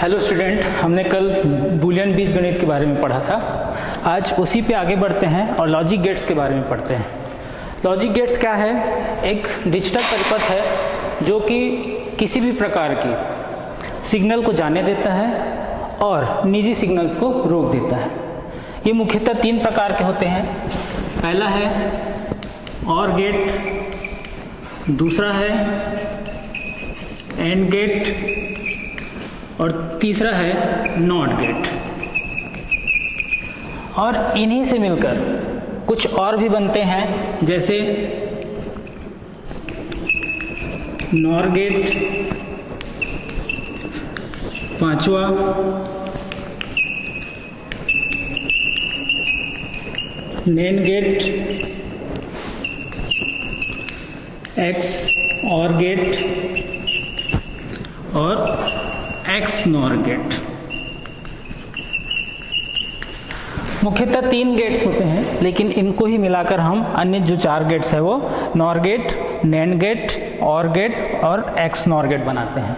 Hello student, हमने कल Boolean बीजगणित के बारे में पढ़ा था। आज उसी पे आगे बढ़ते हैं और लॉजिक गेट्स के बारे में पढ़ते हैं। लॉजिक गेट्स क्या है? एक डिजिटल परिपथ है जो कि किसी भी प्रकार की सिग्नल को जाने देता है और निजी सिग्नल्स को रोक देता है। ये मुख्यतः तीन प्रकार के होते हैं। पहला है ऑर गेट, दूसरा है एंड गेट और तीसरा है नॉट गेट। और इन्हीं से मिलकर कुछ और भी बनते हैं, जैसे नॉर गेट, पांचवा नैन गेट, एक्स और गेट और एक्स नॉर गेट। मुख्यतः तीन गेट्स होते हैं, लेकिन इनको ही मिलाकर हम अन्य जो चार गेट्स है वो नॉर गेट, नैन गेट, और गेट और एक्स नॉर गेट बनाते हैं।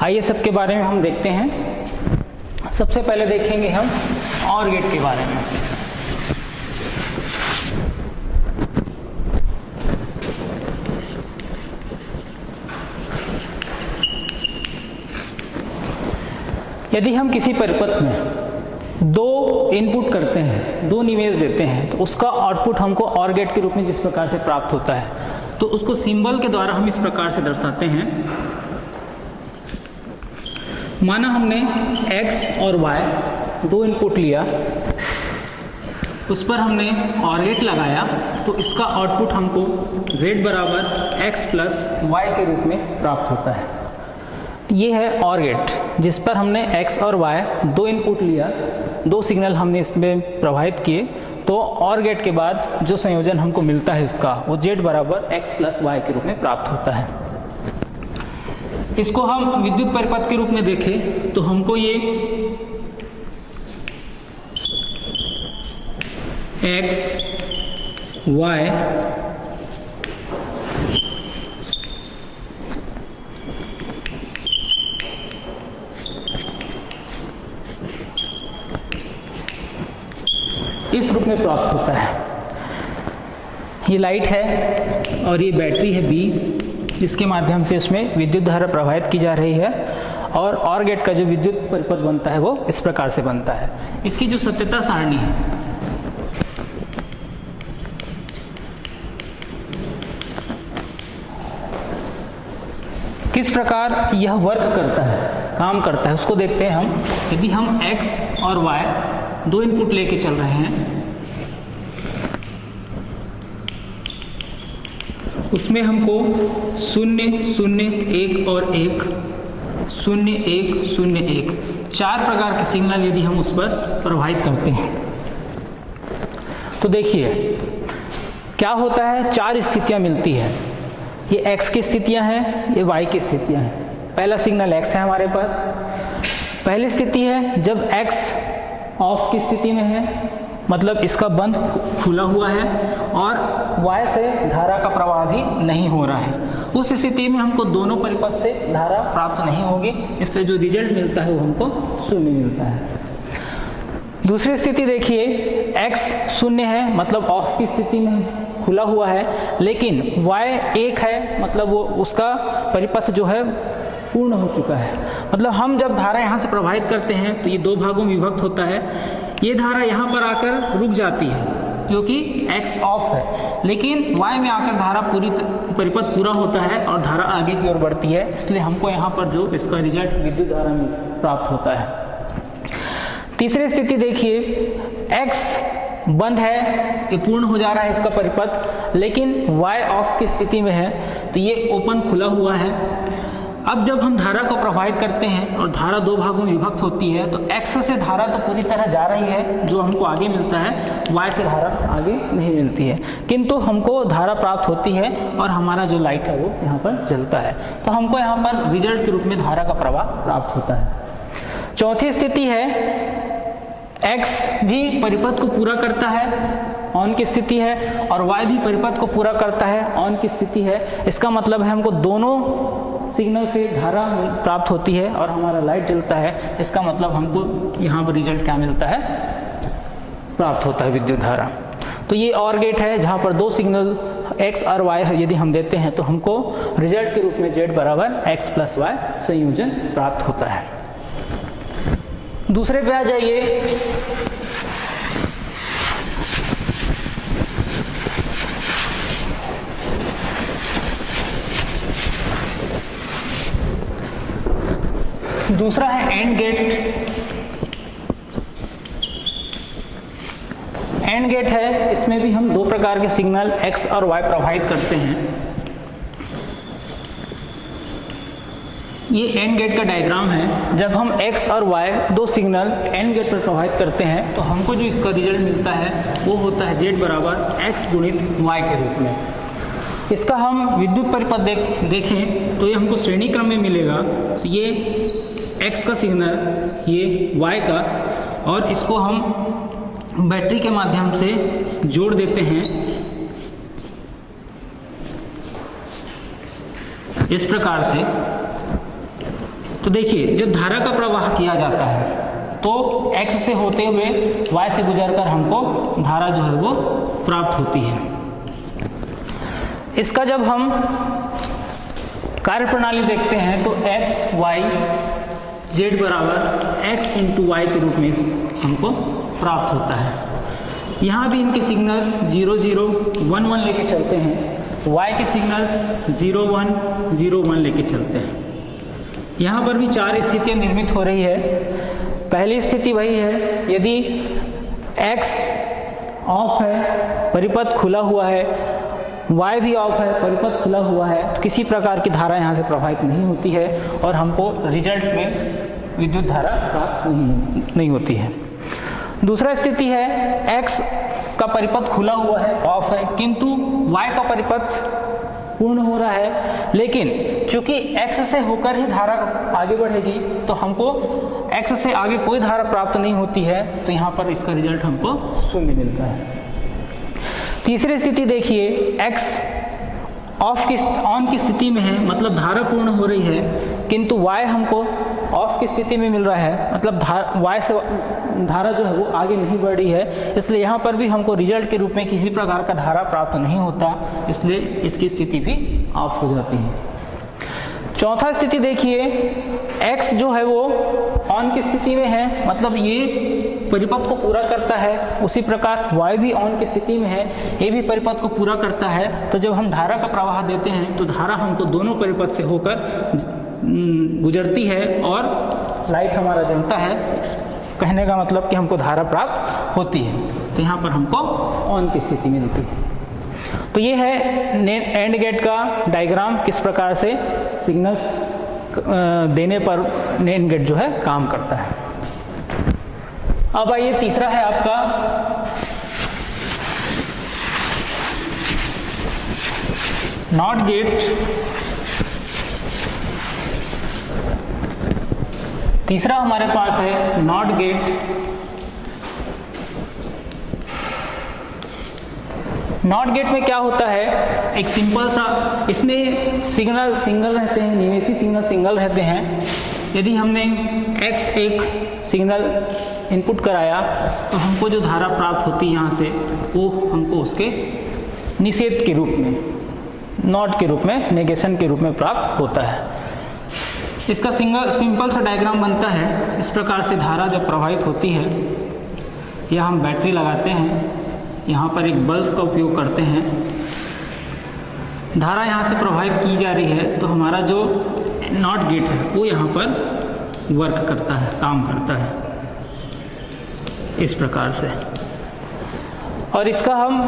आइए सबके बारे में हम देखते हैं। सबसे पहले देखेंगे हम और गेट के बारे में। यदि हम किसी परिपथ में दो इनपुट करते हैं, दो निवेश देते हैं, तो उसका आउटपुट हमको ऑर गेट के रूप में जिस प्रकार से प्राप्त होता है, तो उसको सिंबल के द्वारा हम इस प्रकार से दर्शाते हैं। माना हमने x और y दो इनपुट लिया, उस पर हमने ऑर गेट लगाया, तो इसका आउटपुट हमको z बराबर x प्लस y के रूप में प्राप्त होता है। ये है ऑर गेट, जिस पर हमने x और y दो इनपुट लिया, दो सिग्नल हमने इसमें प्रवाहित किए, तो ऑर गेट के बाद जो संयोजन हमको मिलता है इसका, वो z बराबर x प्लस y के रूप में प्राप्त होता है। इसको हम विद्युत परिपथ के रूप में देखें तो हमको ये x y इस रूप में प्राप्त होता है। ये लाइट है और ये बैटरी है B, जिसके माध्यम से इसमें विद्युत धारा प्रवाहित की जा रही है। और ऑर गेट का जो विद्युत परिपथ बनता है वो इस प्रकार से बनता है। इसकी जो सत्यता सारणी है, किस प्रकार यह वर्क करता है, काम करता है, उसको देखते हैं हम। यदि हम x और y दो इनपुट लेके चल रहे हैं, उसमें हमको 0 0 1 और 1 0 1 0 1 चार प्रकार के सिग्नल यदि हम उस पर प्रवाहित करते हैं, तो देखिए क्या होता है। चार स्थितियां मिलती है। ये x की स्थितियां हैं, ये y की स्थितियां हैं। पहला सिग्नल x है हमारे पास। पहली स्थिति है जब x ऑफ की स्थिति में है, मतलब इसका बंद खुला हुआ है और y से धारा का प्रवाह भी नहीं हो रहा है। उस स्थिति में हमको दोनों परिपथ से धारा प्राप्त नहीं होगी, इसलिए जो रिजल्ट मिलता है वो हमको 0 मिलता है। दूसरी स्थिति देखिए, x 0 है, मतलब ऑफ की स्थिति में खुला हुआ है, लेकिन y 1 है, मतलब वो उसका परिपथ जो है पूर्ण हो चुका है। मतलब हम जब धारा यहाँ से प्रवाहित करते हैं तो ये दो भागों में विभक्त होता है। ये धारा यहाँ पर आकर रुक जाती है क्योंकि x ऑफ है, लेकिन y में आकर धारा पूरी परिपथ पूरा होता है और धारा आगे की ओर बढ़ती है, इसलिए हमको यहाँ पर जो इसका रिजल्ट विद्युत धारा में प्राप्त होता है। तीसरी स्थिति देखिए, x बंद है, ये पूर्ण हो जा रहा है इसका परिपथ, लेकिन y ऑफ की स्थिति में है, तो ये ओपन खुला हुआ है। अब जब हम धारा को प्रवाहित करते हैं और धारा दो भागों में विभक्त होती है, तो x से धारा तो पूरी तरह जा रही है, जो हमको आगे मिलता है, y से धारा आगे नहीं मिलती है, किंतु हमको धारा प्राप्त होती है और हमारा जो लाइट है वो यहाँ पर जलता है। तो हमको यहाँ पर रिजल्ट के रूप में धारा का प्रवाह प्राप्त होता है। चौथी स्थिति है, x भी परिपथ को पूरा करता है, ऑन की स्थिति है, और y भी परिपथ को पूरा करता है, ऑन की स्थिति है। इसका मतलब है हमको दोनों सिग्नल से धारा प्राप्त होती है और हमारा लाइट जलता है, इसका मतलब हमको यहाँ पर रिजल्ट क्या मिलता है, प्राप्त होता है विद्युत धारा। तो ये और गेट है जहाँ पर दो सिग्नल x और y यदि हम देते हैं तो हमको रिजल्ट के रूप में z बराबर x प्लस y संयोजन प्राप्त होता है। दूसरे पे आ जाइए। दूसरा है एंड गेट। एंड गेट है, इसमें भी हम दो प्रकार के सिग्नल x और y प्रोवाइड करते हैं। ये एंड गेट का डायग्राम है। जब हम x और y दो सिग्नल एंड गेट पर प्रोवाइड करते हैं तो हमको जो इसका रिजल्ट मिलता है वो होता है z बराबर x गुणित y के रूप में। इसका हम विद्युत परिपथ देखें तो ये हमको श्रेणी क्रम में मिलेगा। ये x का सिग्नल, ये y का, और इसको हम बैटरी के माध्यम से जोड़ देते हैं इस प्रकार से। तो देखिए, जब धारा का प्रवाह किया जाता है तो x से होते हुए y से गुजरकर हमको धारा जो है वो प्राप्त होती है। इसका जब हम कार्यप्रणाली देखते हैं तो x y z बराबर x इंटू वाई के रूप में हमको प्राप्त होता है। यहाँ भी इनके सिग्नल्स 0 0 1 1 लेके चलते हैं, y के सिग्नल्स 0 1 0 1 लेके चलते हैं। यहाँ पर भी चार स्थितियाँ निर्मित हो रही है। पहली स्थिति वही है, यदि x ऑफ है, परिपथ खुला हुआ है, y भी ऑफ है, परिपथ खुला हुआ है, तो किसी प्रकार की धारा यहाँ से प्रवाहित नहीं होती है और हमको रिजल्ट में विद्युत धारा प्राप्त नहीं होती है। दूसरा स्थिति है, x का परिपथ खुला हुआ है, ऑफ है, किंतु y का परिपथ पूर्ण हो रहा है, लेकिन चूंकि x से होकर ही धारा आगे बढ़ेगी तो हमको x से आगे कोई धारा प्राप्त नहीं होती है, तो यहाँ पर इसका रिजल्ट हमको शून्य मिलता है। तीसरी स्थिति देखिए, x ऑन की स्थिति में है, मतलब धारा पूर्ण हो रही है, किंतु y हमको ऑफ की स्थिति में मिल रहा है, मतलब y से धारा जो है वो आगे नहीं बढ़ रही है, इसलिए यहाँ पर भी हमको रिजल्ट के रूप में किसी प्रकार का धारा प्राप्त नहीं होता, इसलिए इसकी स्थिति भी ऑफ हो जाती है। चौथा स्थिति देखिए, x जो है वो ऑन की स्थिति में है, मतलब ये परिपथ को पूरा करता है, उसी प्रकार y भी ऑन की स्थिति में है, ये भी परिपथ को पूरा करता है। तो जब हम धारा का प्रवाह देते हैं तो धारा हमको दोनों परिपथ से होकर गुजरती है और लाइट हमारा जलता है। कहने का मतलब कि हमको धारा प्राप्त होती है, तो यहाँ पर हमको ऑन की स्थिति मिलती है। तो ये है एंड गेट का डायग्राम, किस प्रकार से सिग्नल्स देने पर एंड गेट जो है काम करता है। अब आइए, तीसरा है आपका नॉट गेट। तीसरा हमारे पास है नॉट गेट। नॉट गेट में क्या होता है, एक सिंपल सा, इसमें सिग्नल सिंगल रहते हैं, निवेशी सिग्नल सिंगल रहते हैं। यदि हमने x एक सिग्नल इनपुट कराया तो हमको जो धारा प्राप्त होती है यहाँ से, वो हमको उसके निषेध के रूप में, नॉट के रूप में, नेगेशन के रूप में प्राप्त होता है। इसका सिंपल सा डायग्राम बनता है इस प्रकार से। धारा जब प्रवाहित होती है, या हम बैटरी लगाते हैं, यहाँ पर एक बल्ब का उपयोग करते हैं, धारा यहाँ से प्रवाहित की जा रही है, तो हमारा जो नॉट गेट है वो यहाँ पर वर्क करता है, काम करता है इस प्रकार से। और इसका हम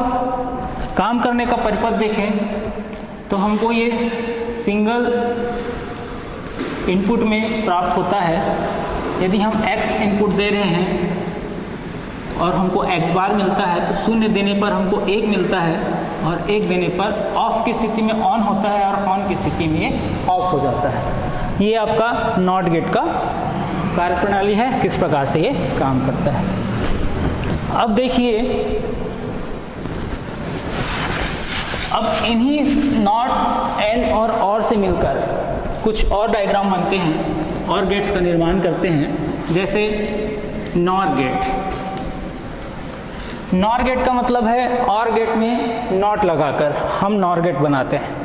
काम करने का परिपथ देखें तो हमको ये सिंगल इनपुट में प्राप्त होता है। यदि हम x इनपुट दे रहे हैं और हमको x बार मिलता है, तो शून्य देने पर हमको 1 मिलता है, और 1 देने पर ऑफ की स्थिति में ऑन होता है और ऑन की स्थिति में ये ऑफ हो जाता है। ये आपका नॉट गेट का कार्यप्रणाली है, किस प्रकार से ये काम करता है। अब देखिए, अब इन्हीं नॉट, एंड और से मिलकर कुछ और डायग्राम बनते हैं और गेट्स का निर्माण करते हैं, जैसे नॉर गेट। नॉर गेट का मतलब है और गेट में नॉट लगाकर हम नॉर गेट बनाते हैं।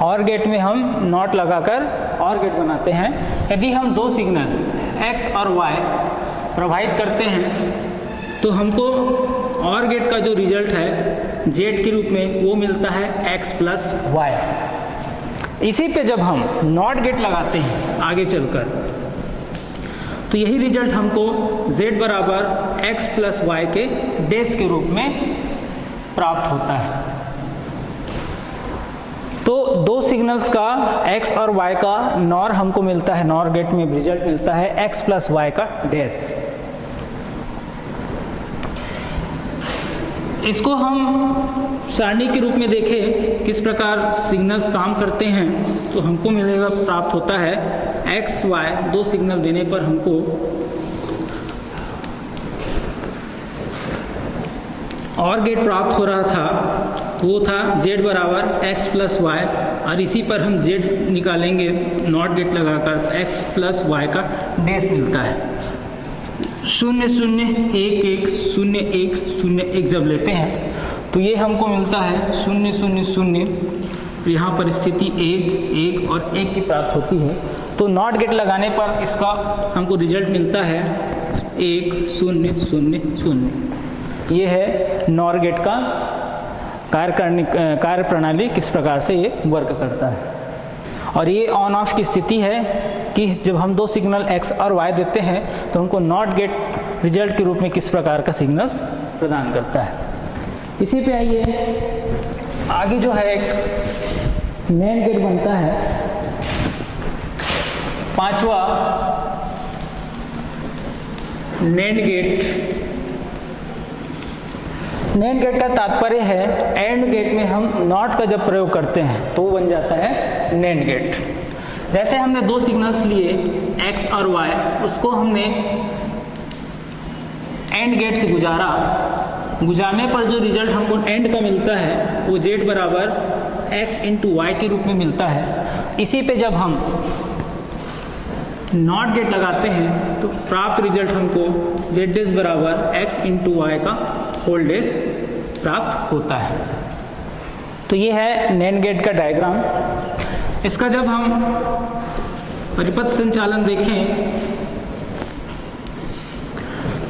और गेट में हम नॉट लगाकर और गेट बनाते हैं। यदि हम दो सिग्नल x और y प्रोवाइड करते हैं तो हमको और गेट का जो रिजल्ट है z के रूप में वो मिलता है x प्लस वाई। इसी पे जब हम नॉट गेट लगाते हैं आगे चलकर तो यही रिजल्ट हमको z बराबर x प्लस वाई के डेस के रूप में प्राप्त होता है। तो दो सिग्नल्स का x और y का नॉर हमको मिलता है, नॉर गेट में रिजल्ट मिलता है x प्लस वाई का डेस। इसको हम सारणी के रूप में देखें किस प्रकार सिग्नल्स काम करते हैं तो हमको मिलेगा, प्राप्त होता है x y दो सिग्नल देने पर हमको और गेट प्राप्त हो रहा था, तो वो था z बराबर x प्लस वाई, और इसी पर हम z निकालेंगे नॉट गेट लगाकर x प्लस वाई का डेस मिलता है। 0 0 1 1 0 1 0 1 जब लेते हैं तो ये हमको मिलता है 0 0 0, यहाँ पर स्थिति 1 1 और 1 की प्राप्त होती है। तो नॉट गेट लगाने पर इसका हमको रिजल्ट मिलता है 1 0 0 0। ये है नॉर गेट का कार्य प्रणाली, किस प्रकार से ये वर्क करता है। और ये ऑन ऑफ की स्थिति है कि जब हम दो सिग्नल x और y देते हैं तो हमको नॉट गेट रिजल्ट के रूप में किस प्रकार का सिग्नल्स प्रदान करता है। इसी पे आइए, आगे जो है एक नैंड गेट बनता है, पांचवा नैंड गेट। नैंड गेट का तात्पर्य है एंड गेट में हम नॉट का जब प्रयोग करते हैं तो वो बन जाता है नैंड गेट। जैसे हमने दो सिग्नल्स लिए x और y, उसको हमने एंड गेट से गुजारने पर जो रिजल्ट हमको एंड का मिलता है वो z बराबर x इंटू वाई के रूप में मिलता है। इसी पे जब हम नॉट गेट लगाते हैं तो प्राप्त रिजल्ट हमको z डेस बराबर x इंटू वाई का होल डेस प्राप्त होता है। तो ये है नैंड गेट का डायग्राम। इसका जब हम परिपथ संचालन देखें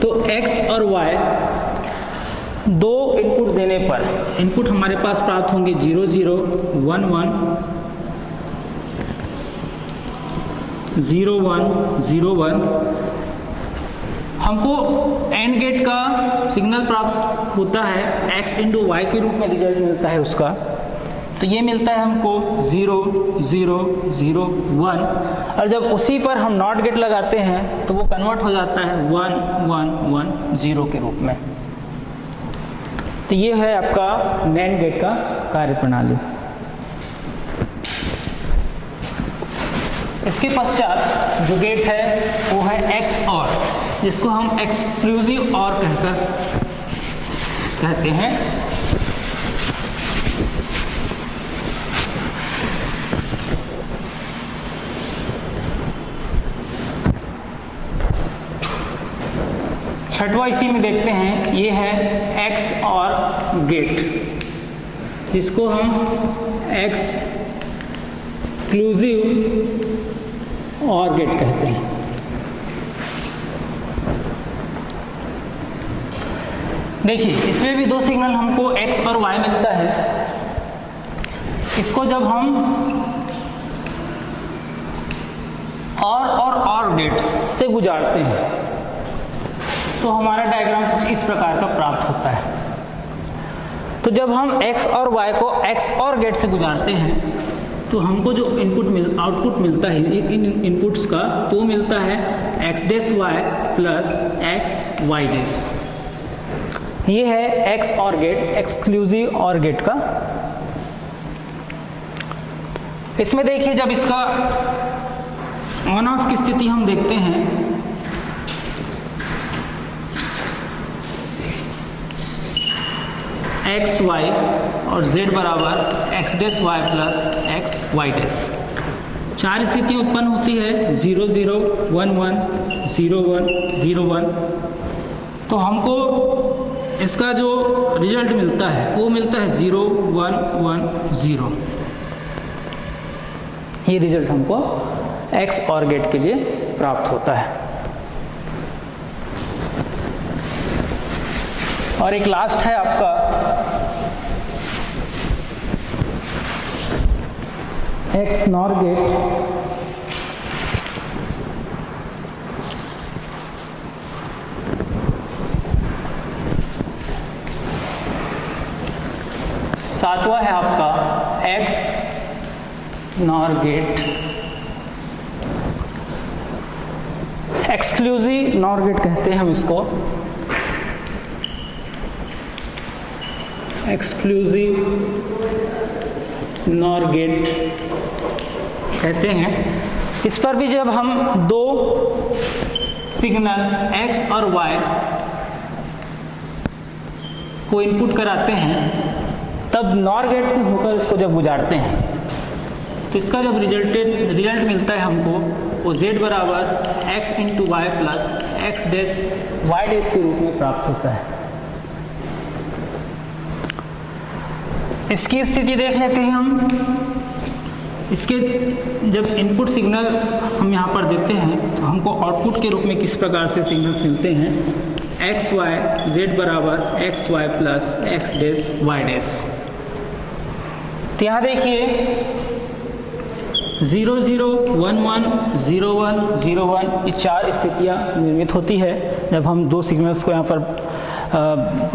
तो x और y दो इनपुट देने पर इनपुट हमारे पास प्राप्त होंगे 0 0 1 1 0 1 0 1। हमको एंड गेट का सिग्नल प्राप्त होता है x इंटू वाई के रूप में रिजल्ट मिलता है उसका। तो ये मिलता है हमको 0 0 0 1, और जब उसी पर हम नॉट गेट लगाते हैं तो वो कन्वर्ट हो जाता है 1 1 1 0 के रूप में। तो ये है आपका नैंड गेट का कार्य प्रणाली। इसके पश्चात जो गेट है वो है एक्स और, जिसको हम एक्सक्लूसिव और कहते हैं। छठवां इसी में देखते हैं, ये है एक्स और गेट, जिसको हम एक्सक्लूसिव और गेट कहते हैं। देखिए इसमें भी दो सिग्नल हमको x और y मिलता है। इसको जब हम और गेट्स से गुजारते हैं तो हमारा डायग्राम कुछ इस प्रकार का प्राप्त होता है। तो जब हम x और y को x और गेट से गुजारते हैं तो हमको जो आउटपुट मिलता है इन इनपुट्स का, तो मिलता है x डेस y प्लस x y डेस। ये है x और गेट, एक्सक्लूसिव और गेट का। इसमें देखिए जब इसका ऑन ऑफ की स्थिति हम देखते हैं एक्स वाई और z बराबर x डेस y प्लस x y डेस। 4 स्थिति उत्पन्न होती है 0 0 1 1 0 1 0 1। तो हमको इसका जो रिजल्ट मिलता है वो मिलता है 0 1 1 0। ये रिजल्ट हमको एक्स और गेट के लिए प्राप्त होता है। और एक लास्ट है आपका एक्स नॉर गेट। सातवां है आपका X nor gate, exclusive nor gate कहते हैं हम इसको, एक्सक्लूसिव नॉर गेट कहते हैं। इस पर भी जब हम दो सिग्नल x और y को इनपुट कराते हैं तब नॉर गेट से होकर इसको जब गुजारते हैं तो इसका जब रिजल्ट मिलता है हमको वो z बराबर x into Y plus x dash Y dash के रूप में प्राप्त होता है। इसकी स्थिति देख लेते हैं हम। इसके जब इनपुट सिग्नल हम यहाँ पर देते हैं तो हमको आउटपुट के रूप में किस प्रकार से सिग्नल्स मिलते हैं, एक्स वाई जेड बराबर X Y plus x dash Y dash. तो यहाँ देखिए 0 0 1 1 0 1 0 1 ये 4 स्थितियाँ निर्मित होती है जब हम दो सिग्नल्स को यहाँ पर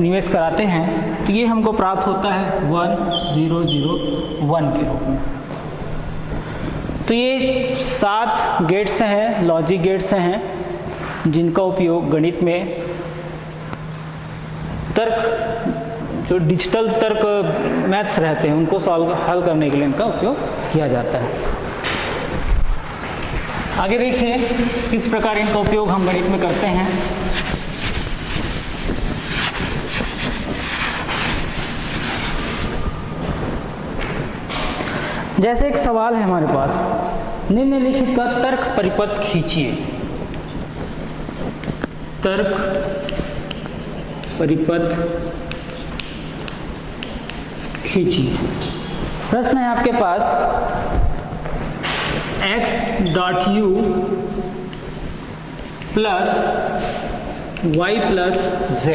निवेश कराते हैं। तो ये हमको प्राप्त होता है 1 0 0 1 के रूप में। तो ये 7 गेट्स हैं, लॉजिक गेट्स हैं जिनका उपयोग गणित में तर्क, जो डिजिटल तर्क मैथ्स रहते हैं उनको हल करने के लिए इनका उपयोग किया जाता है। आगे देखिए किस प्रकार इनका उपयोग हम गणित में करते हैं। जैसे एक सवाल है हमारे पास, निम्नलिखित का तर्क परिपथ खींचिए। तर्क परिपथ खींचिए। प्रश्न है आपके पास x.u plus y plus z,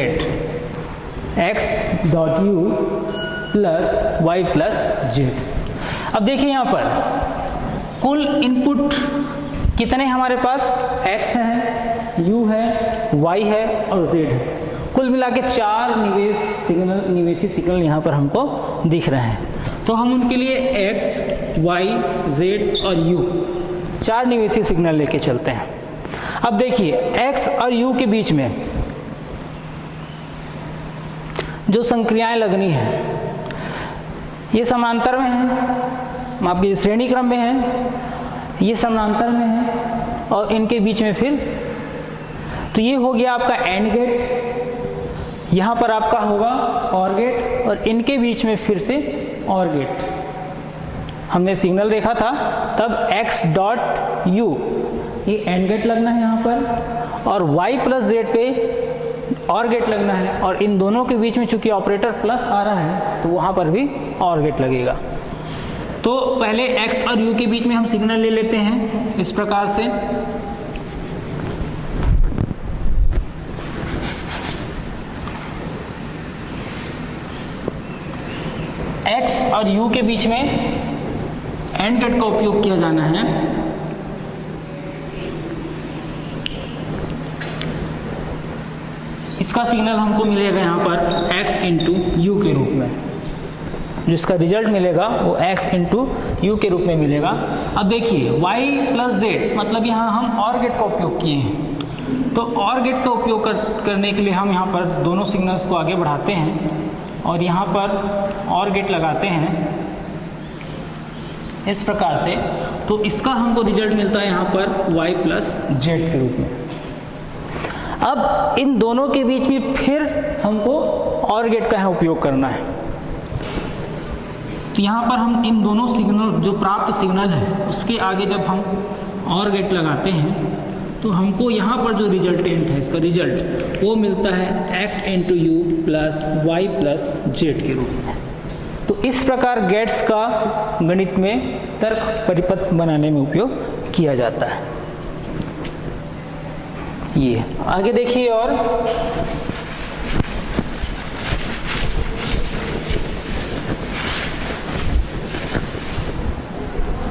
x.u plus y plus z। अब देखिए यहाँ पर कुल इनपुट कितने हमारे पास, x है, u है, y है और z है। कुल मिला के 4 निवेशी सिग्नल यहाँ पर हमको दिख रहे हैं। तो हम उनके लिए x, y, z और u 4 निवेशी सिग्नल लेके चलते हैं। अब देखिए x और u के बीच में जो संक्रियाएं लगनी है ये समांतर में है, माफ कीजिए श्रेणी क्रम में है, ये समांतर में है और इनके बीच में फिर, तो ये हो गया आपका एंड गेट, यहाँ पर आपका होगा और गेट और इनके बीच में फिर से और गेट। हमने सिग्नल देखा था तब x.u ये एंड गेट लगना है यहाँ पर और y प्लस z पे और गेट लगना है और इन दोनों के बीच में चूंकि ऑपरेटर प्लस आ रहा है तो वहाँ पर भी और गेट लगेगा। तो पहले x और u के बीच में हम सिग्नल ले लेते हैं इस प्रकार से। x और u के बीच में एंड गेट का उपयोग किया जाना है। इसका सिग्नल हमको मिलेगा यहाँ पर x इंटू यू के रूप में, जिसका रिजल्ट मिलेगा वो x इंटू यू के रूप में मिलेगा। अब देखिए y प्लस z मतलब यहाँ हम और गेट का उपयोग किए हैं, तो और गेट का उपयोग करने के लिए हम यहाँ पर दोनों सिग्नल्स को आगे बढ़ाते हैं और यहाँ पर और गेट लगाते हैं इस प्रकार से। तो इसका हमको रिजल्ट मिलता है यहाँ पर y प्लस z के रूप में। अब इन दोनों के बीच में फिर हमको और गेट का उपयोग करना है। तो तो यहाँ पर हम इन दोनों सिग्नल, जो प्राप्त सिग्नल है उसके आगे जब हम और गेट लगाते हैं तो हमको यहाँ पर जो रिजल्टेंट है, इसका रिजल्ट वो मिलता है x into U plus Y plus Z के रूप में। तो इस प्रकार गेट्स का गणित में तर्क परिपथ बनाने में उपयोग किया जाता है। ये आगे देखिए, और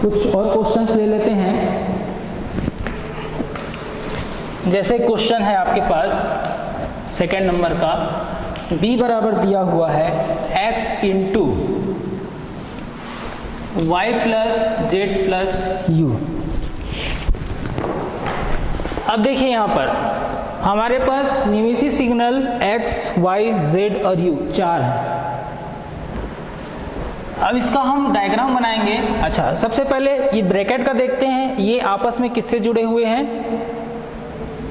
कुछ और क्वेश्चंस ले लेते हैं। जैसे क्वेश्चन है आपके पास सेकंड नंबर का, b बराबर दिया हुआ है x into Y plus z plus u. अब देखिए यहाँ पर हमारे पास निवेशी सिग्नल x, y, z और u 4 है। अब इसका हम डायग्राम बनाएंगे। अच्छा, सबसे पहले ये ब्रैकेट का देखते हैं, ये आपस में किससे जुड़े हुए हैं?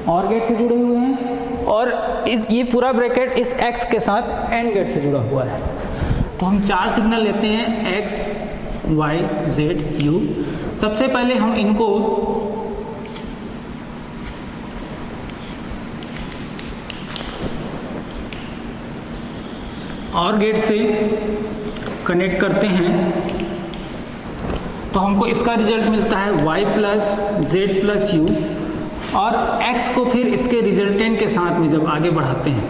और गेट से जुड़े हुए हैं, और ये पूरा ब्रैकेट इस x के साथ एंड गेट से जुड़ा हुआ है। तो हम 4 सिग्नल लेते हैं x, y, z, u। सबसे पहले हम इनको और गेट से कनेक्ट करते हैं, तो हमको इसका रिजल्ट मिलता है y plus z plus you, और x को फिर इसके रिजल्टेंट के साथ में जब आगे बढ़ाते हैं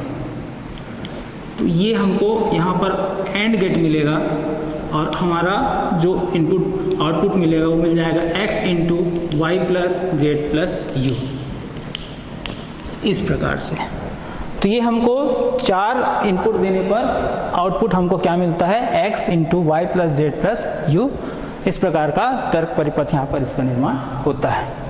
तो ये हमको यहाँ पर एंड गेट मिलेगा, और हमारा जो इनपुट आउटपुट मिलेगा वो मिल जाएगा x into Y plus z plus u, इस प्रकार से। तो ये हमको 4 इनपुट देने पर आउटपुट हमको क्या मिलता है? x into Y plus z plus u. इस प्रकार का तर्क परिपथ यहाँ पर इसका निर्माण होता है।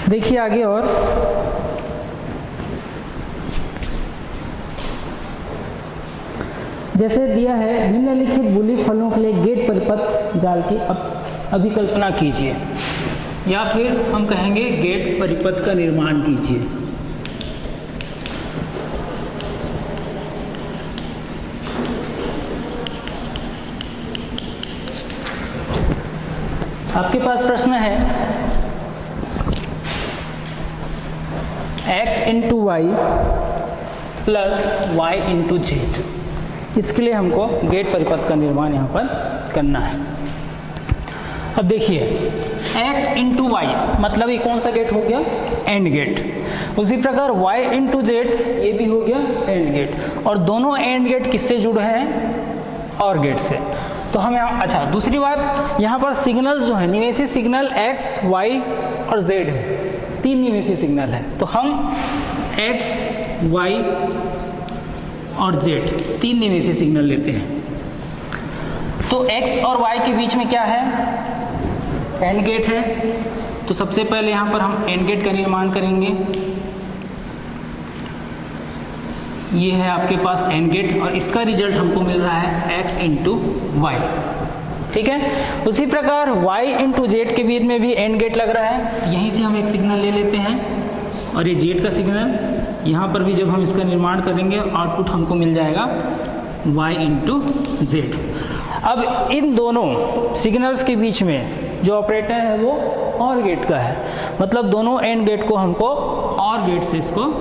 देखिए आगे, और जैसे दिया है निम्नलिखित बुली फलों के लिए गेट परिपथ जाल की अभिकल्पना कीजिए, या फिर हम कहेंगे गेट परिपथ का निर्माण कीजिए। आपके पास प्रश्न है x into Y plus y into z. इसके लिए हमको गेट परिपथ का निर्माण यहाँ पर करना है। अब देखिए x इंटू वाई मतलब ये कौन सा गेट हो गया? And gate. उसी प्रकार y इंटू जेड ये भी हो गया एंड गेट, और दोनों एंड गेट किससे जुड़े हैं? और गेट से। तो हम यहाँ, अच्छा दूसरी बात, यहाँ पर सिग्नल्स जो है निवेशी सिग्नल x, y और z है, 3 निवेशी सिग्नल है। तो हम x, y और z 3 निवेशी सिग्नल लेते हैं। तो x और y के बीच में क्या है? एंड गेट है। तो सबसे पहले यहाँ पर हम एंड गेट का निर्माण करेंगे। ये है आपके पास एंड गेट, और इसका रिजल्ट हमको मिल रहा है x इंटू वाई। ठीक है। उसी प्रकार y इंटू जेड के बीच में भी एंड गेट लग रहा है। यहीं से हम एक सिग्नल ले लेते हैं, और ये जेड का सिग्नल, यहाँ पर भी जब हम इसका निर्माण करेंगे आउटपुट हमको मिल जाएगा y इंटू जेड। अब इन दोनों सिग्नल्स के बीच में जो ऑपरेटर है वो और गेट का है, मतलब दोनों एंड गेट को हमको और गेट से इसको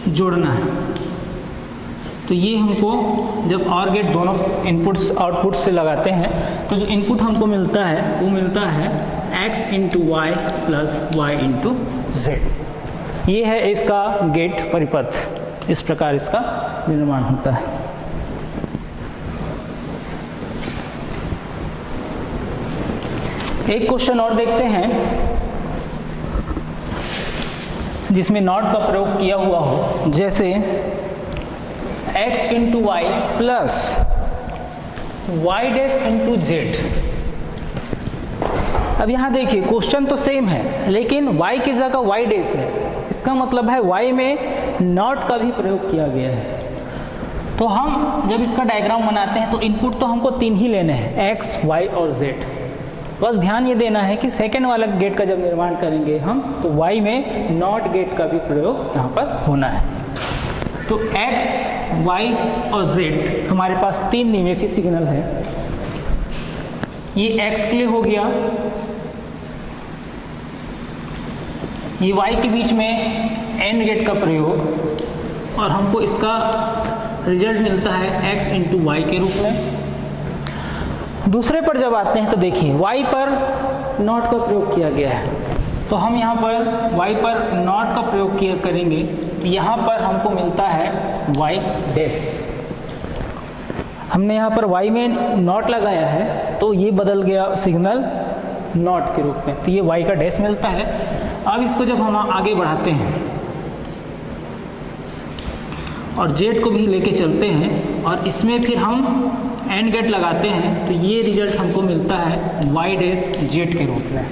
जोड़ना है। तो ये हमको जब और गेट दोनों इनपुट्स आउटपुट से लगाते हैं तो जो इनपुट हमको मिलता है वो मिलता है x into Y plus y into z. ये है इसका गेट परिपथ। इस प्रकार इसका निर्माण होता है। एक क्वेश्चन और देखते हैं जिसमें नॉट का प्रयोग किया हुआ हो, जैसे x into Y plus y dash into z. अब यहाँ देखिए क्वेश्चन तो सेम है, लेकिन y की जगह y डैश है, इसका मतलब है y में नॉट का भी प्रयोग किया गया है। तो हम जब इसका डायग्राम बनाते हैं तो इनपुट तो हमको 3 ही लेने हैं, x, y और z। बस ध्यान ये देना है कि सेकेंड वाला गेट का जब निर्माण करेंगे हम तो y में नॉट गेट का भी प्रयोग यहाँ पर होना है। तो x, y और z हमारे पास 3 निवेशी सिग्नल है। ये x के लिए हो गया, ये y के बीच में एंड गेट का प्रयोग और हमको इसका रिजल्ट मिलता है x इंटू वाई के रूप में। दूसरे पर जब आते हैं तो देखिए y पर नॉट का प्रयोग किया गया है, तो हम यहाँ पर y पर नॉट का प्रयोग किया करेंगे तो यहाँ पर हमको मिलता है y डैश। हमने यहाँ पर y में नॉट लगाया है तो ये बदल गया सिग्नल नॉट के रूप में, तो ये y का डैश मिलता है। अब इसको जब हम आगे बढ़ाते हैं और z को भी लेके चलते हैं और इसमें फिर हम एंड गेट लगाते हैं तो ये रिजल्ट हमको मिलता है y डैश z के रूप में।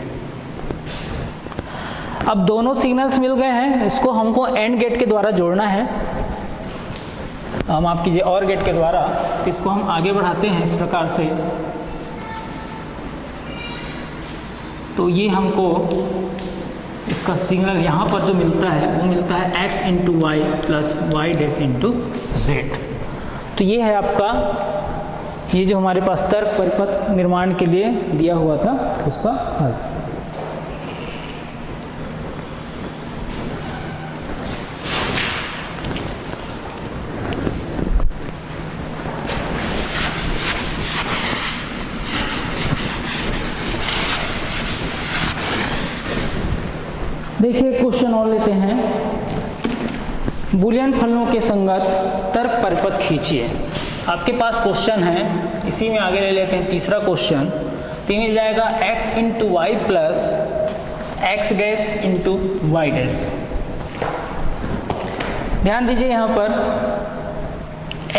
अब दोनों सिग्नल्स मिल गए हैं, इसको हमको एंड गेट के द्वारा जोड़ना है, माफ कीजिए और गेट के द्वारा। तो इसको हम आगे बढ़ाते हैं इस प्रकार से, तो ये हमको इसका सिग्नल यहाँ पर जो मिलता है वो मिलता है x into Y plus y dash into z. तो ये है आपका, ये जो हमारे पास तर्क परिपथ निर्माण के लिए दिया हुआ था उसका हल। देखिए क्वेश्चन और लेते हैं। बूलियन फलनों के संगत तर्क परिपथ खींचिए। आपके पास क्वेश्चन है, इसी में आगे ले लेते हैं तीसरा क्वेश्चन। तो मिल जाएगा x into Y plus x dash into y dash. ध्यान दीजिए यहाँ पर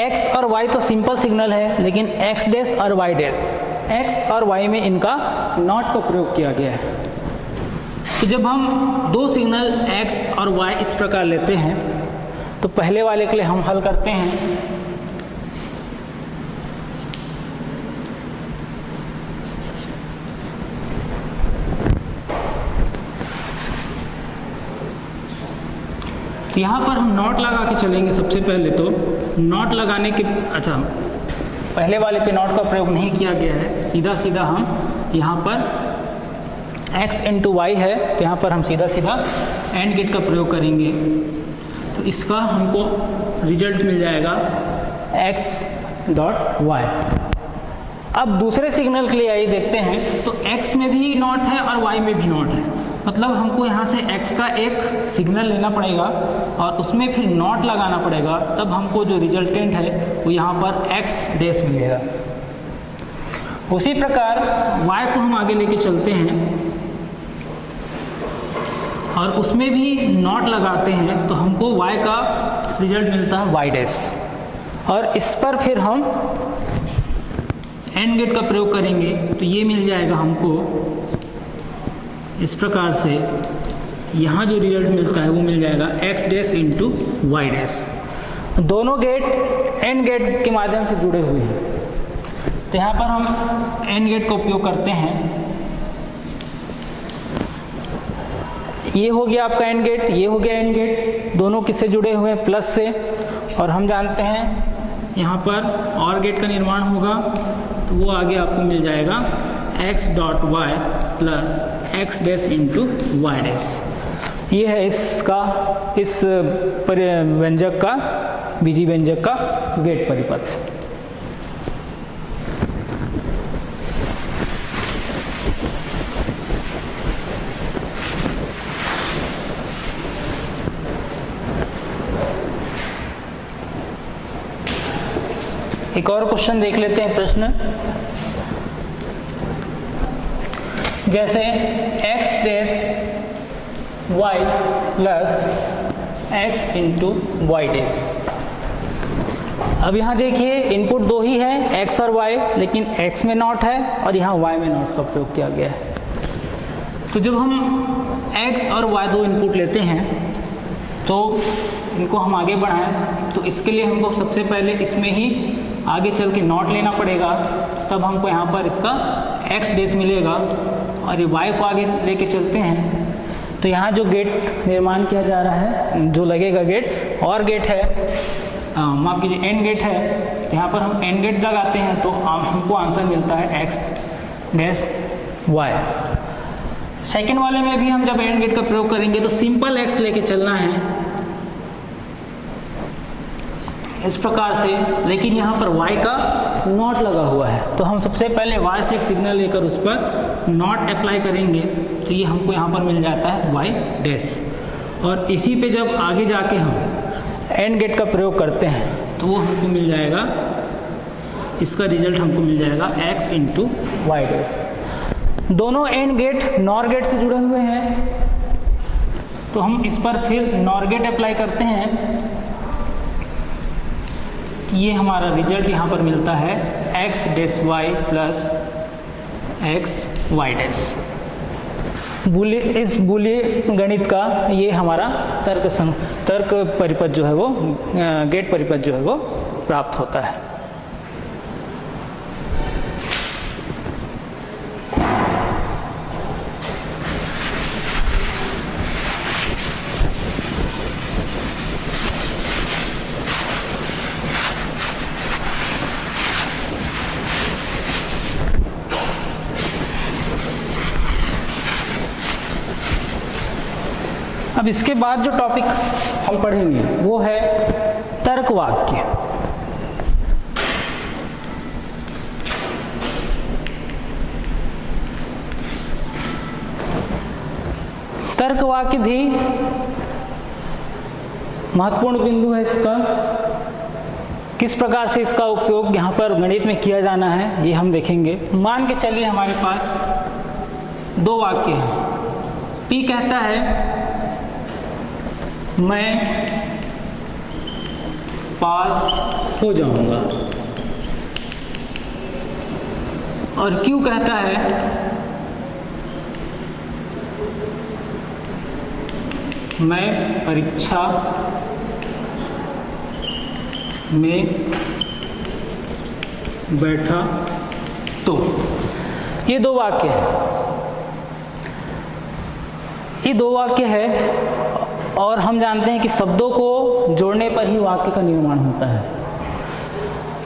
x और y तो सिंपल सिग्नल है, लेकिन x डैश और y डैश, x और y में इनका नॉट का प्रयोग किया गया है। तो जब हम दो सिग्नल x और y इस प्रकार लेते हैं तो पहले वाले के लिए हम हल करते हैं। तो यहाँ पर हम नॉट लगा के चलेंगे। सबसे पहले तो नॉट लगाने के, अच्छा पहले वाले पे नॉट का प्रयोग नहीं किया गया है, सीधा सीधा हम यहाँ पर x इंटू वाई है तो यहाँ पर हम सीधा सीधा एंड गेट का प्रयोग करेंगे। तो इसका हमको रिजल्ट मिल जाएगा x डॉट वाई। अब दूसरे सिग्नल के लिए आइए देखते हैं। तो x में भी नॉट है और y में भी नॉट है, मतलब हमको यहाँ से x का एक सिग्नल लेना पड़ेगा और उसमें फिर नॉट लगाना पड़ेगा, तब हमको जो रिजल्टेंट है वो यहाँ पर x डैश मिलेगा। उसी प्रकार y को हम आगे लेके चलते हैं और उसमें भी नॉट लगाते हैं तो हमको y का रिजल्ट मिलता है y डैश, और इस पर फिर हम एंड गेट का प्रयोग करेंगे तो ये मिल जाएगा हमको इस प्रकार से। यहाँ जो रिजल्ट मिलता है वो मिल जाएगा x dash into y dash. दोनों गेट एंड गेट के माध्यम से जुड़े हुए हैं, तो यहाँ पर हम एंड गेट का उपयोग करते हैं। ये हो गया आपका एंड गेट, ये हो गया एंड गेट, दोनों किससे जुड़े हुए हैं, प्लस से। और हम जानते हैं यहाँ पर और गेट का निर्माण होगा तो वो आगे आपको मिल जाएगा x dot y plus x dash into y dash. ये है इसका, इस व्यंजक का, बीजी व्यंजक का गेट परिपथ। एक और क्वेश्चन देख लेते हैं। प्रश्न जैसे x dash y plus x into y dash. अब यहाँ देखिए इनपुट दो ही है, x और y, लेकिन x में नॉट है और यहाँ y में नॉट का प्रयोग किया गया है। तो जब हम x और y दो इनपुट लेते हैं तो इनको हम आगे बढ़ाएं तो इसके लिए हमको सबसे पहले इसमें ही आगे चल के नॉट लेना पड़ेगा, तब हमको यहाँ पर इसका एक्स डेस मिलेगा। और ये वाई को आगे लेके चलते हैं तो यहाँ जो गेट निर्माण किया जा रहा है, जो लगेगा गेट, और गेट है, माफ कीजिए एंड गेट है, तो यहाँ पर हम एंड गेट लगाते हैं तो हमको आंसर मिलता है एक्स डैश वाई। सेकेंड वाले में भी हम जब एंड गेट का प्रयोग करेंगे तो सिंपल एक्स लेके चलना है इस प्रकार से, लेकिन यहाँ पर y का नॉट लगा हुआ है तो हम सबसे पहले y से एक सिग्नल लेकर उस पर नॉट अप्लाई करेंगे तो ये हमको यहाँ पर मिल जाता है y डैश। और इसी पे जब आगे जाके हम एंड गेट का प्रयोग करते हैं तो वो हमको मिल जाएगा, इसका रिजल्ट हमको मिल जाएगा x इंटू वाई डैश। दोनों एंड गेट नॉर गेट से जुड़े हुए हैं तो हम इस पर फिर नॉर गेट अप्लाई करते हैं, ये हमारा रिजल्ट यहाँ पर मिलता है x dash y plus x y dash. इस बूलियन गणित का ये हमारा तर्क परिपथ जो है वो गेट परिपथ जो है वो प्राप्त होता है। अब इसके बाद जो टॉपिक हम पढ़ेंगे वो है तर्क वाक्य। तर्क वाक्य भी महत्वपूर्ण बिंदु है इसका। किस प्रकार से इसका उपयोग यहाँ पर गणित में किया जाना है ये हम देखेंगे। मान के चलिए हमारे पास दो वाक्य हैं। P कहता है मैं पास हो जाऊंगा, और Q कहता है मैं परीक्षा में बैठा तो। ये दो वाक्य है, ये दो वाक्य है और हम जानते हैं कि शब्दों को जोड़ने पर ही वाक्य का निर्माण होता है।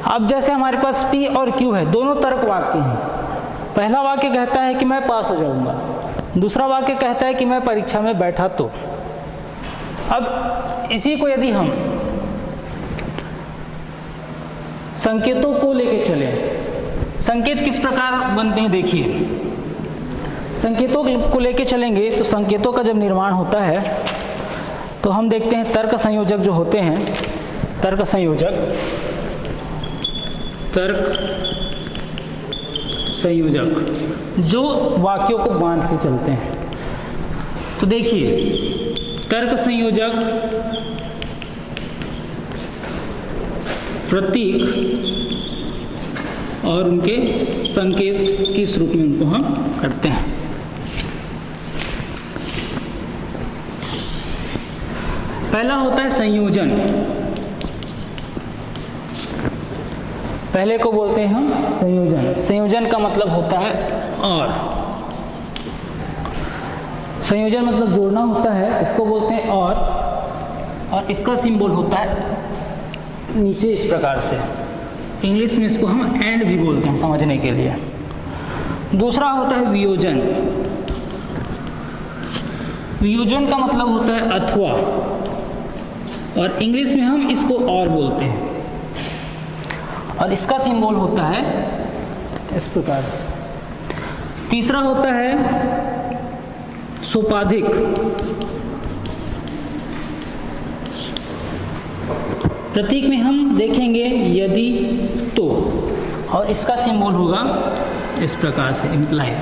अब जैसे हमारे पास P और Q है, दोनों तर्क वाक्य हैं। पहला वाक्य कहता है कि मैं पास हो जाऊंगा, दूसरा वाक्य कहता है कि मैं परीक्षा में बैठा तो। अब इसी को यदि हम संकेतों को लेके चले, संकेत किस प्रकार बनते हैं देखिए। संकेतों को लेके चलेंगे तो संकेतों का जब निर्माण होता है तो हम देखते हैं तर्क संयोजक जो होते हैं, तर्क संयोजक जो वाक्यों को बांध के चलते हैं। तो देखिए तर्क संयोजक प्रतीक और उनके संकेत किस रूप में उनको हम करते हैं। पहला होता है संयोजन। पहले को बोलते हैं हम संयोजन। संयोजन का मतलब होता है और। संयोजन मतलब जोड़ना होता है, इसको बोलते हैं और इसका सिंबल होता है नीचे इस प्रकार से। इंग्लिश में इसको हम एंड भी बोलते हैं समझने के लिए। दूसरा होता है वियोजन। वियोजन का मतलब होता है अथवा, और इंग्लिश में हम इसको और बोलते हैं, और इसका सिंबल होता है इस प्रकार से। तीसरा होता है सोपाधिक। प्रतीक में हम देखेंगे यदि तो, और इसका सिंबल होगा इस प्रकार से इम्प्लाई।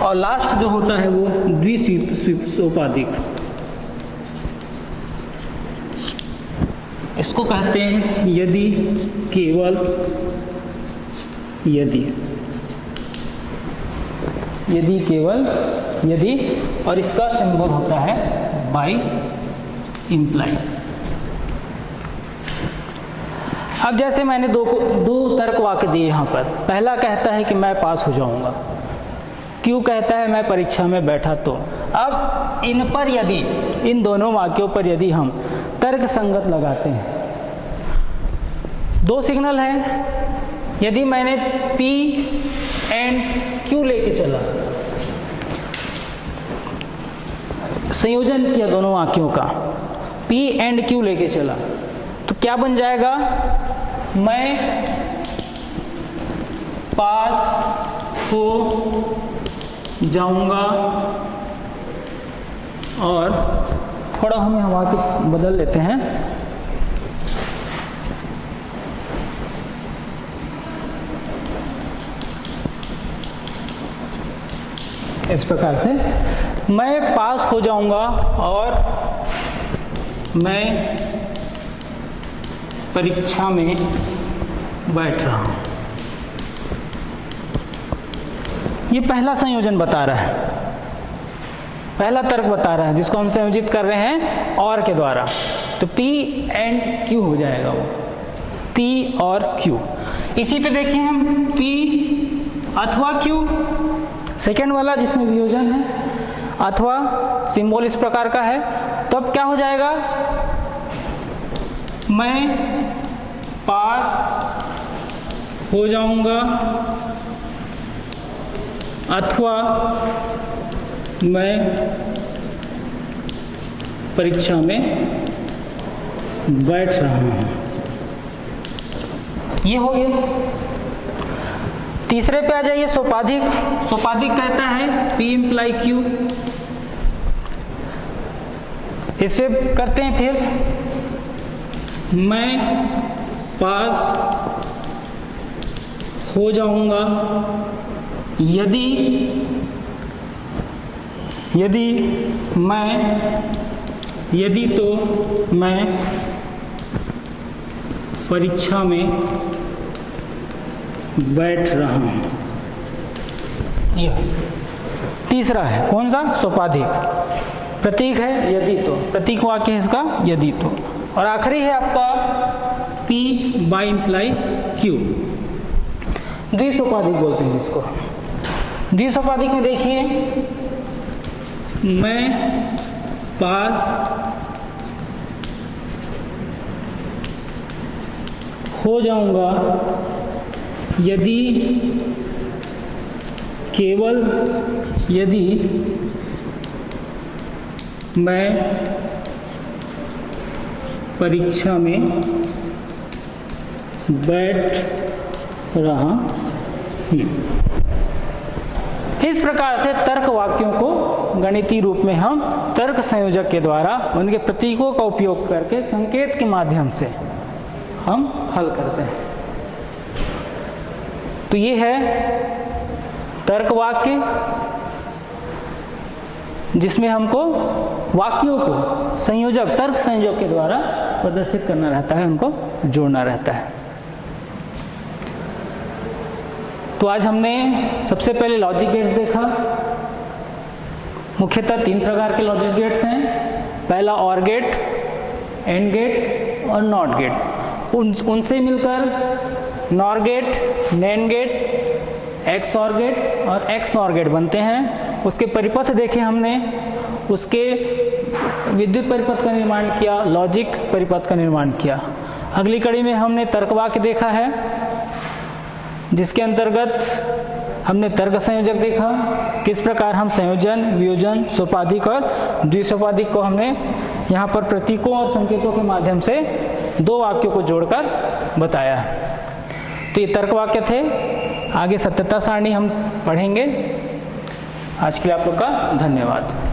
और लास्ट जो होता है वो द्विसोपाधिक। इसको कहते हैं यदि, केवल, यदि, केवल, यदि, और इसका सिंबल होता है बाई इम्प्लाई। अब जैसे मैंने दो तर्क वाक्य दिए यहाँ पर। पहला कहता है कि मैं पास हो जाऊंगा, क्यों कहता है मैं परीक्षा में बैठा तो। अब इन पर यदि, इन दोनों वाक्यों पर यदि हम तर्क संगत लगाते हैं, दो सिग्नल हैं, यदि मैंने P एंड Q लेके चला, संयोजन किया दोनों वाक्यों का, P एंड Q लेके चला, तो क्या बन जाएगा, मैं पास हो जाऊंगा। और थोड़ा हम हवा के बदल लेते हैं, इस प्रकार से मैं पास हो जाऊंगा और मैं परीक्षा में बैठ रहा हूं। ये पहला संयोजन बता रहा है, पहला तर्क बता रहा है, जिसको हम संयोजित कर रहे हैं और के द्वारा। तो P एंड Q हो जाएगा वो, P और Q। इसी पे देखिए हम P अथवा Q, सेकेंड वाला जिसमें वियोजन है, अथवा सिंबल इस प्रकार का है, तो अब क्या हो जाएगा, मैं पास हो जाऊंगा अथवा मैं परीक्षा में बैठ रहा हूं। ये हो गया। तीसरे पे आ जाइए, सोपाधिक। सोपाधिक कहता है P इम्प्लाई Q। इस पे करते हैं फिर, मैं पास हो जाऊंगा यदि तो मैं परीक्षा में बैठ रहा हूं। यह तीसरा है, कौन सा, सोपाधिक। प्रतीक है यदि तो, प्रतीक वाक्य है इसका यदि तो। और आखिरी है आपका P बाय इम्प्लाई Q, द्विसोपाधिक बोलते हैं जिसको। द्विसोपाधिक में देखिए, मैं पास हो जाऊंगा यदि, केवल यदि मैं परीक्षा में बैठ रहा हूं। इस प्रकार से तर्क वाक्यों को गणितीय रूप में हम तर्क संयोजक के द्वारा उनके प्रतीकों का उपयोग करके संकेत के माध्यम से हम हल करते हैं। तो ये है तर्क वाक्य, जिसमें हमको वाक्यों को संयोजक, तर्क संयोजक के द्वारा प्रदर्शित करना रहता है, उनको जोड़ना रहता है। तो आज हमने सबसे पहले लॉजिक गेट्स देखा। मुख्यतः 3 प्रकार के लॉजिक गेट्स हैं। पहला ऑर गेट, एंड गेट और नॉट गेट। उनसे मिलकर nor gate, nand gate, x or gate और एक्स नॉर गेट बनते हैं। उसके परिपथ देखे हमने, उसके विद्युत परिपथ का निर्माण किया, लॉजिक परिपथ का निर्माण किया। अगली कड़ी में हमने तर्कवाक्य देखा है, जिसके अंतर्गत हमने तर्क संयोजक देखा, किस प्रकार हम संयोजन, वियोजन, सोपाधिक और द्विसोपाधिक को हमने यहाँ पर प्रतीकों और संकेतों के माध्यम से 2 वाक्यों को जोड़कर बताया। तो ये तर्क वाक्य थे। आगे सत्यता सारणी हम पढ़ेंगे। आज के लिए आप लोग का धन्यवाद।